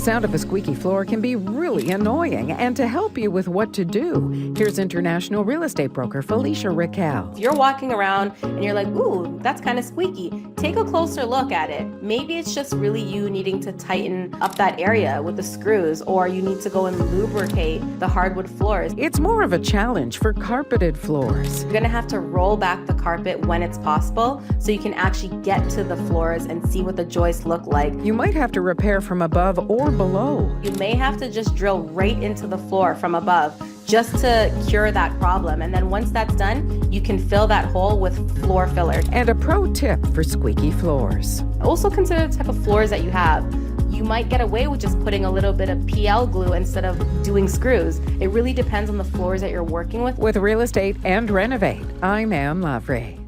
sound of a squeaky floor can be really annoying, and to help you with what to do, here's international real estate broker Felicia Raquel. If you're walking around and you're like, ooh, that's kind of squeaky, take a closer look at it. Maybe it's just really you needing to tighten up that area with the screws, or you need to go and lubricate the hardwood floors. It's more of a challenge for carpeted floors. You're gonna have to roll back the carpet when it's possible so you can actually get to the floors and see what the joists look like. You might have to repair from above or below. You may have to just drill right into the floor from above just to cure that problem. And then once that's done, you can fill that hole with floor filler. And a pro tip for squeaky floors. Also consider the type of floors that you have. You might get away with just putting a little bit of PL glue instead of doing screws. It really depends on the floors that you're working with. With Real Estate and Renovate, I'm Ann Lavray.